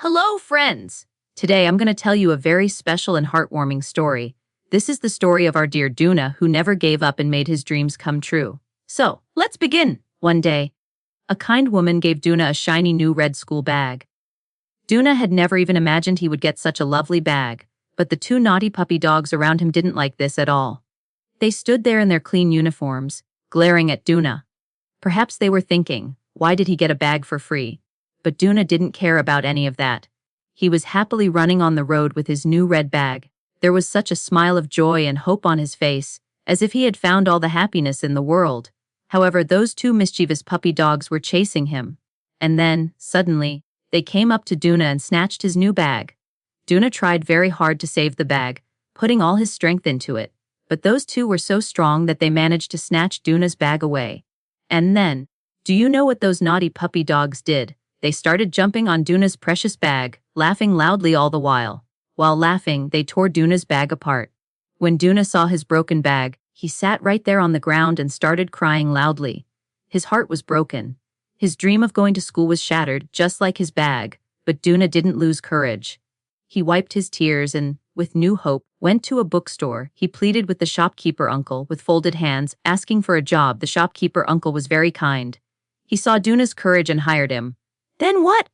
Hello, friends! Today I'm going to tell you a very special and heartwarming story. This is the story of our dear Duna, who never gave up and made his dreams come true. So, let's begin. One day, a kind woman gave Duna a shiny new red school bag. Duna had never even imagined he would get such a lovely bag, but the two naughty puppy dogs around him didn't like this at all. They stood there in their clean uniforms, glaring at Duna. Perhaps they were thinking, why did he get a bag for free? But Duna didn't care about any of that. He was happily running on the road with his new red bag. There was such a smile of joy and hope on his face, as if he had found all the happiness in the world. However, those two mischievous puppy dogs were chasing him. And then, suddenly, they came up to Duna and snatched his new bag. Duna tried very hard to save the bag, putting all his strength into it. But those two were so strong that they managed to snatch Duna's bag away. And then, do you know what those naughty puppy dogs did? They started jumping on Duna's precious bag, laughing loudly all the while. While laughing, they tore Duna's bag apart. When Duna saw his broken bag, he sat right there on the ground and started crying loudly. His heart was broken. His dream of going to school was shattered, just like his bag, but Duna didn't lose courage. He wiped his tears and, with new hope, went to a bookstore. He pleaded with the shopkeeper uncle with folded hands, asking for a job. The shopkeeper uncle was very kind. He saw Duna's courage and hired him. Then what?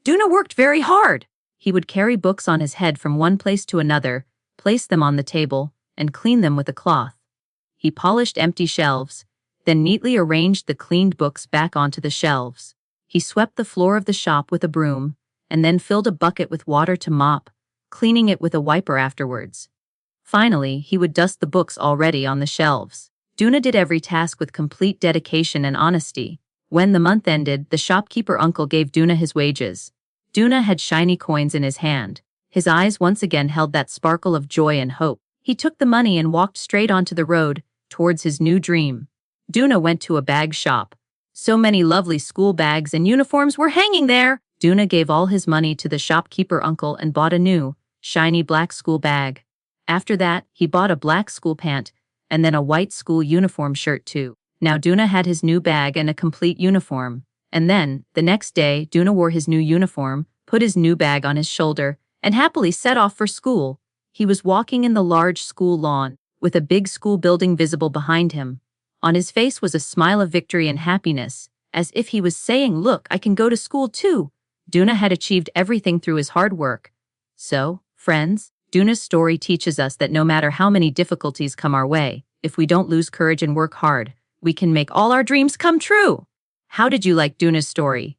Duna worked very hard. He would carry books on his head from one place to another, place them on the table, and clean them with a cloth. He polished empty shelves, then neatly arranged the cleaned books back onto the shelves. He swept the floor of the shop with a broom, and then filled a bucket with water to mop, cleaning it with a wiper afterwards. Finally, he would dust the books already on the shelves. Duna did every task with complete dedication and honesty. When the month ended, the shopkeeper uncle gave Duna his wages. Duna had shiny coins in his hand. His eyes once again held that sparkle of joy and hope. He took the money and walked straight onto the road, towards his new dream. Duna went to a bag shop. So many lovely school bags and uniforms were hanging there. Duna gave all his money to the shopkeeper uncle and bought a new, shiny black school bag. After that, he bought a black school pant, and then a white school uniform shirt too. Now Duna had his new bag and a complete uniform. And then, the next day, Duna wore his new uniform, put his new bag on his shoulder, and happily set off for school. He was walking in the large school lawn, with a big school building visible behind him. On his face was a smile of victory and happiness, as if he was saying, "Look, I can go to school too." Duna had achieved everything through his hard work. So, friends, Duna's story teaches us that no matter how many difficulties come our way, if we don't lose courage and work hard, we can make all our dreams come true. How did you like Duna's story?